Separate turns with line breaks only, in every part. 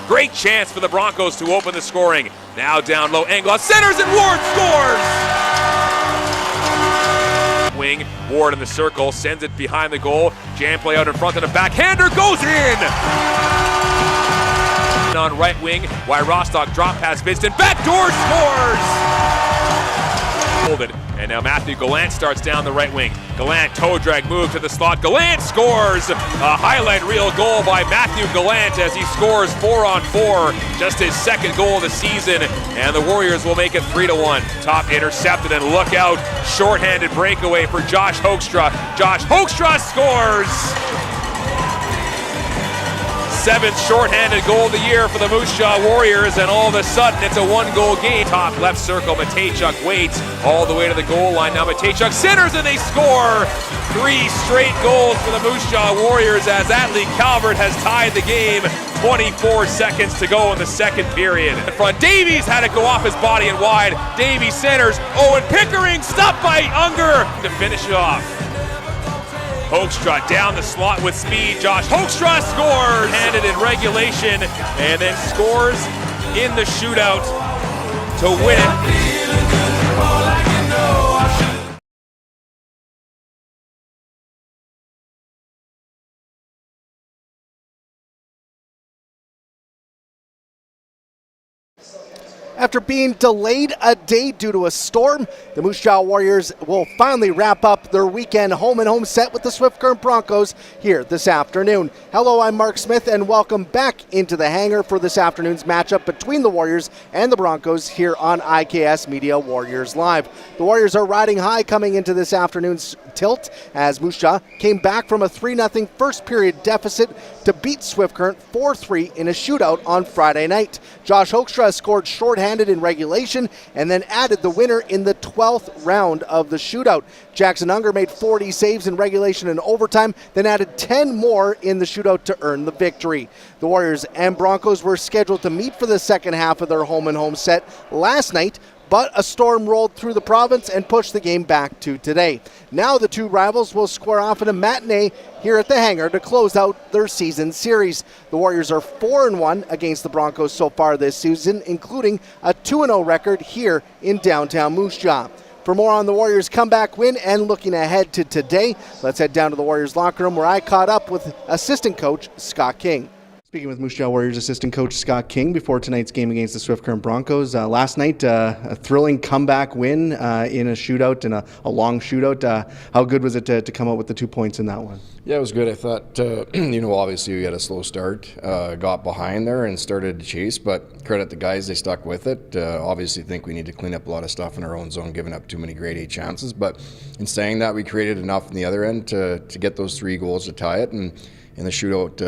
Great chance for the Broncos to open the scoring. Now down low, Anglos centers and Ward scores! Wing, Ward in the circle, sends it behind the goal. Jam play out in front and a backhander goes in! On right wing, why Rostock drop pass Vincent, backdoor scores! Hold it. And now Matthew Gallant starts down the right wing. Gallant toe drag move to the slot. Gallant scores! A highlight reel goal by Matthew Gallant as he scores 4-on-4. Just his second goal of the season. And the Warriors will make it 3-1. Top intercepted and look out. Shorthanded breakaway for Josh Hoekstra. Josh Hoekstra scores! Seventh shorthanded goal of the year for the Moose Jaw Warriors, and all of a sudden it's a one-goal game. Top left circle, Matejchuk waits all the way to the goal line. Now Matejchuk centers and they score! 3 straight goals for the Moose Jaw Warriors as Atlee Calvert has tied the game. 24 seconds to go in the second period. In front, Davies had it go off his body and wide. Davies centers, Owen Pickering stopped by Unger to finish it off. Hoekstra down the slot with speed. Josh Hoekstra scores! Handed in regulation and then scores in the shootout to win it.
After being delayed a day due to a storm, the Moose Jaw Warriors will finally wrap up their weekend home-and-home set with the Swift Current Broncos here this afternoon. Hello, I'm Marc Smith, and welcome back into the hangar for this afternoon's matchup between the Warriors and the Broncos here on IKS Media Warriors Live. The Warriors are riding high coming into this afternoon's tilt as Moose Jaw came back from a 3-0 first-period deficit to beat Swift Current 4-3 in a shootout on Friday night. Josh Hoekstra scored shorthanded in regulation and then added the winner in the 12th round of the shootout. Jackson Unger made 40 saves in regulation and overtime, then added 10 more in the shootout to earn the victory. The Warriors and Broncos were scheduled to meet for the second half of their home-and-home set last night, but a storm rolled through the province and pushed the game back to today. Now the two rivals will square off in a matinee here at the hangar to close out their season series. The Warriors are 4-1 against the Broncos so far this season, including a 2-0 record here in downtown Moose Jaw. For more on the Warriors' comeback win and looking ahead to today, let's head down to the Warriors locker room where I caught up with assistant coach Scott King. Speaking with Moose Jaw Warriors assistant coach Scott King before tonight's game against the Swift Current Broncos. Last night, a thrilling comeback win in a shootout, and a long shootout. How good was it to come out with the 2 points in that one?
Yeah, it was good. I thought, obviously we had a slow start, got behind there and started to chase, but credit the guys, they stuck with it. Obviously think we need to clean up a lot of stuff in our own zone, giving up too many grade A chances, but in saying that, we created enough on the other end to get those 3 goals to tie it. And in the shootout,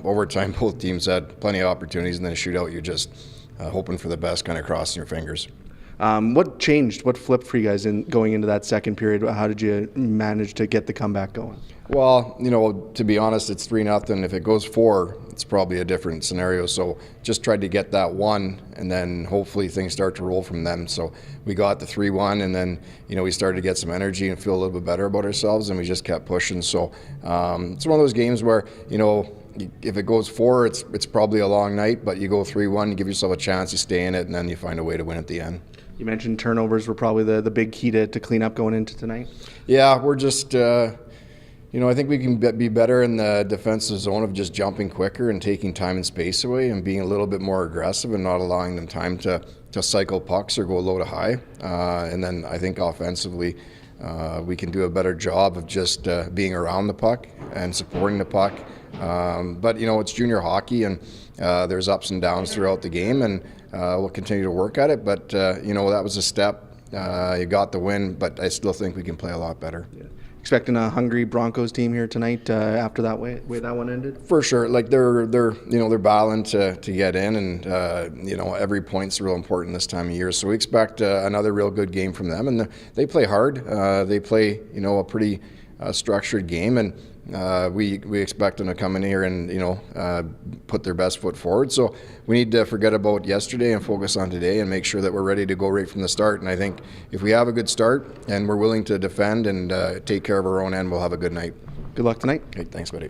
overtime, both teams had plenty of opportunities, and then a shootout, you're just hoping for the best, kind of crossing your fingers.
What changed? What flipped for you guys in going into that second period? How did you manage to get the comeback going?
Well, to be honest, it's 3-0. If it goes 4, it's probably a different scenario. So just tried to get that 1, and then hopefully things start to roll from them. So we got the 3-1, and then we started to get some energy and feel a little bit better about ourselves, and we just kept pushing. So it's one of those games where if it goes 4, it's probably a long night, but you go 3-1, you give yourself a chance, you stay in it, and then you find a way to win at the end.
You mentioned turnovers were probably the big key to clean up going into tonight.
Yeah, we're just I think we can be better in the defensive zone of just jumping quicker and taking time and space away and being a little bit more aggressive and not allowing them time to cycle pucks or go low to high. And then I think offensively we can do a better job of just being around the puck and supporting the puck. But it's junior hockey, and there's ups and downs throughout the game, and we'll continue to work at it. But that was a step. You got the win, but I still think we can play a lot better.
Yeah. Expecting a hungry Broncos team here tonight after that way that one ended?
For sure. Like they're battling to get in, and every point's real important this time of year. So we expect another real good game from them, and they play hard. They play a pretty structured game, and we expect them to come in here and put their best foot forward. So we need to forget about yesterday and focus on today and make sure that we're ready to go right from the start. And I think if we have a good start and we're willing to defend and take care of our own end, we'll have a good night.
Good luck tonight.
Okay, thanks, buddy.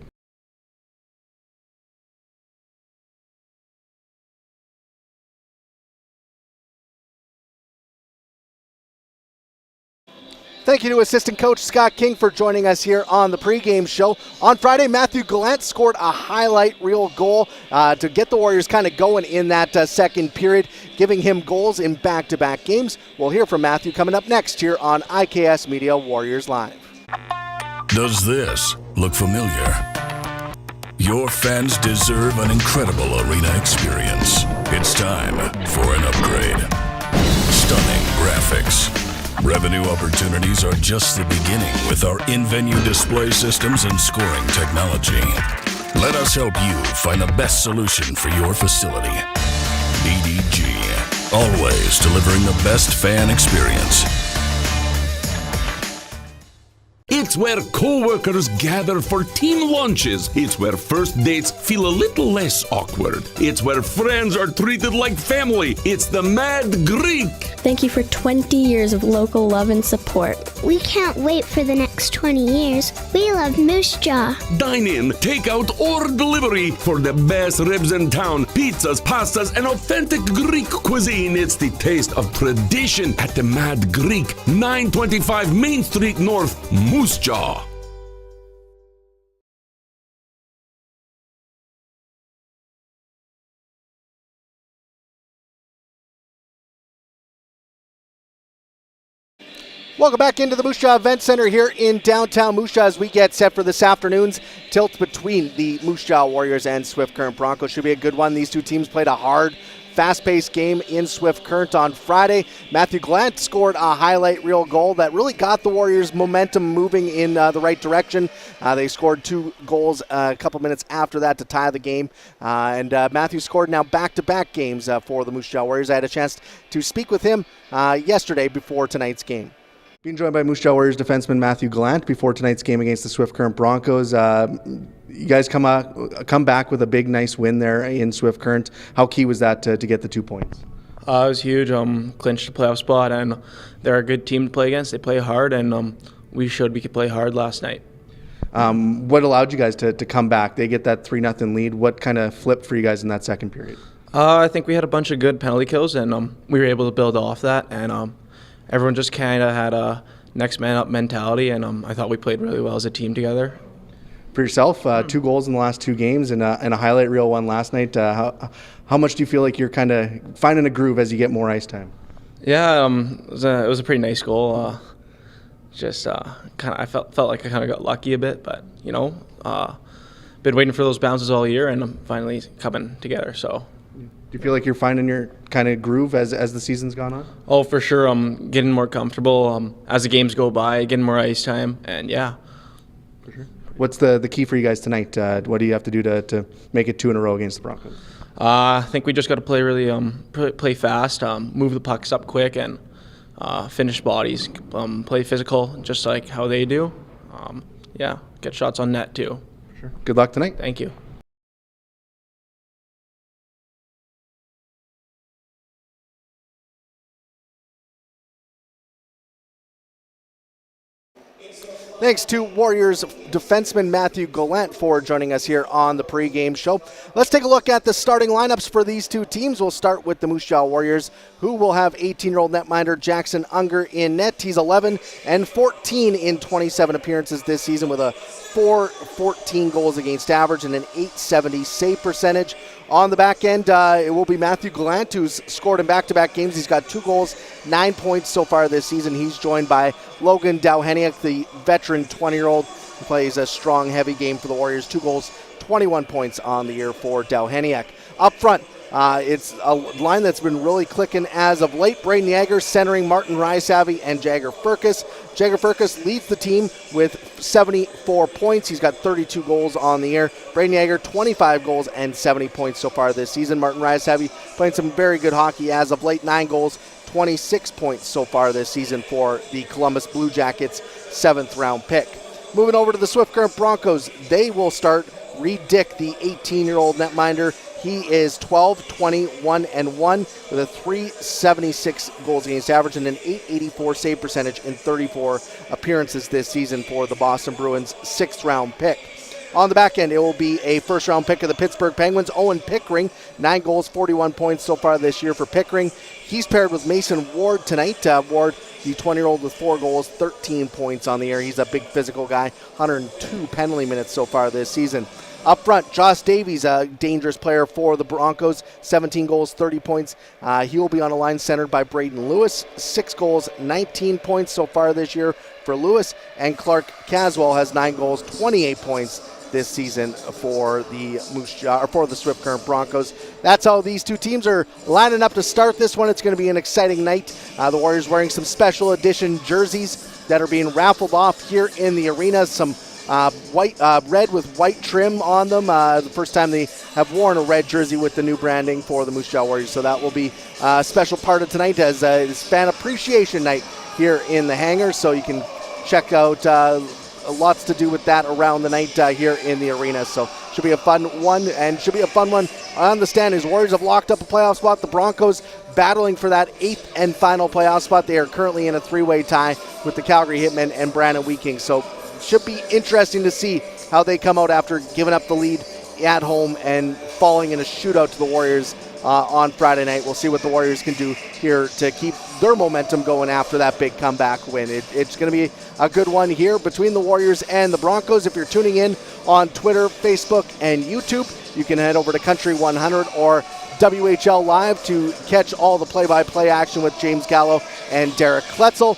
Thank you to assistant coach Scott King for joining us here on the pregame show. On Friday, Matthew Gallant scored a highlight reel goal to get the Warriors kind of going in that second period, giving him goals in back-to-back games. We'll hear from Matthew coming up next here on IKS Media Warriors Live.
Does this look familiar? Your fans deserve an incredible arena experience. It's time for an upgrade. Stunning graphics. Revenue opportunities are just the beginning with our in-venue display systems and scoring technology. Let us help you find the best solution for your facility. BDG, always delivering the best fan experience.
It's where co-workers gather for team lunches. It's where first dates feel a little less awkward. It's where friends are treated like family. It's the Mad Greek.
Thank you for 20 years of local love and support.
We can't wait for the next 20 years. We love Moose Jaw.
Dine in, take out, or delivery for the best ribs in town. Pizzas, pastas, and authentic Greek cuisine. It's the taste of tradition at the Mad Greek, 925 Main Street North, Moose Jaw.
Welcome back into the Moose Jaw Event Center here in downtown Moose Jaw as we get set for this afternoon's tilt between the Moose Jaw Warriors and Swift Current Broncos. Should be a good one. These two teams played a hard, fast-paced game in Swift Current on Friday. Matthew Gallant scored a highlight reel goal that really got the Warriors' momentum moving in the right direction. They scored 2 goals a couple minutes after that to tie the game. And Matthew scored now back-to-back games for the Moose Jaw Warriors. I had a chance to speak with him yesterday before tonight's game. Being joined by Moose Jaw Warriors defenseman Matthew Gallant before tonight's game against the Swift Current Broncos. You guys come back with a big, nice win there in Swift Current. How key was that to get the 2 points?
It was huge. Clinched the playoff spot, and they're a good team to play against. They play hard, and we showed we could play hard last night.
What allowed you guys to come back? They get that 3-0 lead. What kind of flipped for you guys in that second period?
I think we had a bunch of good penalty kills, and we were able to build off that, and everyone just kind of had a next man up mentality, and I thought we played really well as a team together.
For yourself, 2 goals in the last 2 games and a highlight reel one last night. How much do you feel like you're kind of finding a groove as you get more ice time?
Yeah, it was a pretty nice goal. I felt like I kind of got lucky a bit, but been waiting for those bounces all year, and I'm finally coming together. So.
Do you feel like you're finding your kind of groove as the season's gone on?
Oh, for sure. I'm getting more comfortable as the games go by, getting more ice time, and yeah.
For sure. What's the key for you guys tonight? What do you have to do to make it 2 in a row against the Broncos?
I think we just got to play really play fast, move the pucks up quick, and finish bodies, play physical, just like how they do. Get shots on net too.
For sure. Good luck tonight.
Thank you.
Thanks to Warriors defenseman Matthew Gallant for joining us here on the pregame show. Let's take a look at the starting lineups for these 2 teams. We'll start with the Moose Jaw Warriors, who will have 18-year-old netminder Jackson Unger in net. He's 11 and 14 in 27 appearances this season with a 4.14 goals against average and an .870 save percentage. On the back end, it will be Matthew Gallant, who's scored in back-to-back games. He's got 2 goals, 9 points so far this season. He's joined by Logan Dowheniak, the veteran 20-year-old, who plays a strong, heavy game for the Warriors. 2 goals, 21 points on the year for Dowheniak. Up front, it's a line that's been really clicking as of late. Braden Yeager centering Martin Rysavy and Jagger Furcus. Jagger Furcus leads the team with 74 points. He's got 32 goals on the year. Braden Yeager, 25 goals and 70 points so far this season. Martin Rysavy playing some very good hockey as of late. 9 goals, 26 points so far this season for the Columbus Blue Jackets' 7th-round pick. Moving over to the Swift Current Broncos, they will start Reed Dick, the 18-year-old netminder. He is 12, 21, and 1 with a .376 goals against average and an .884 save percentage in 34 appearances this season for the Boston Bruins' 6th-round pick. On the back end, it will be a first-round pick of the Pittsburgh Penguins, Owen Pickering. 9 goals, 41 points so far this year for Pickering. He's paired with Mason Ward tonight. Ward, the 20-year-old with 4 goals, 13 points on the year. He's a big physical guy, 102 penalty minutes so far this season. Up front, Josh Davies, a dangerous player for the Broncos, 17 goals, 30 points. He will be on a line centered by Braden Lewis, 6 goals, 19 points so far this year for Lewis. And Clark Caswell has 9 goals, 28 points this season for the Swift Current Broncos. That's how these two teams are lining up to start this one. It's going to be an exciting night. The Warriors wearing some special edition jerseys that are being raffled off here in the arena. Some red with white trim on them. The first time they have worn a red jersey with the new branding for the Moose Jaw Warriors. So that will be a special part of tonight as it's fan appreciation night here in the hangar. So you can check out lots to do with that around the night here in the arena. So should be a fun one, and should be a fun one on the standings. Warriors have locked up a playoff spot. The Broncos battling for that 8th and final playoff spot. They are currently in a 3-way tie with the Calgary Hitmen and Brandon Weeking. So should be interesting to see how they come out after giving up the lead at home and falling in a shootout to the Warriors on Friday night. We'll see what the Warriors can do here to keep their momentum going after that big comeback win. It's going to be a good one here between the Warriors and the Broncos. If you're tuning in on Twitter, Facebook, and YouTube, you can head over to Country 100 or WHL Live to catch all the play-by-play action with James Gallo and Derek Kletzel.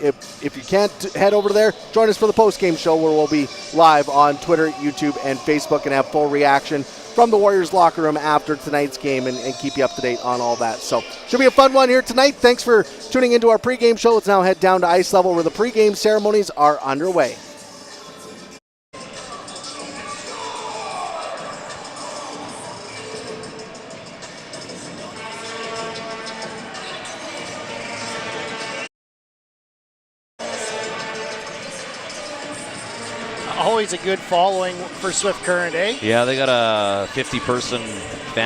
If you can't head over there, join us for the post-game show where we'll be live on Twitter, YouTube, and Facebook and have full reaction from the Warriors locker room after tonight's game and keep you up to date on all that. So should be a fun one here tonight. Thanks for tuning into our pregame show. Let's now head down to ice level where the pregame ceremonies are underway.
Always a good following for Swift Current, eh?
Yeah, they got a 50-person family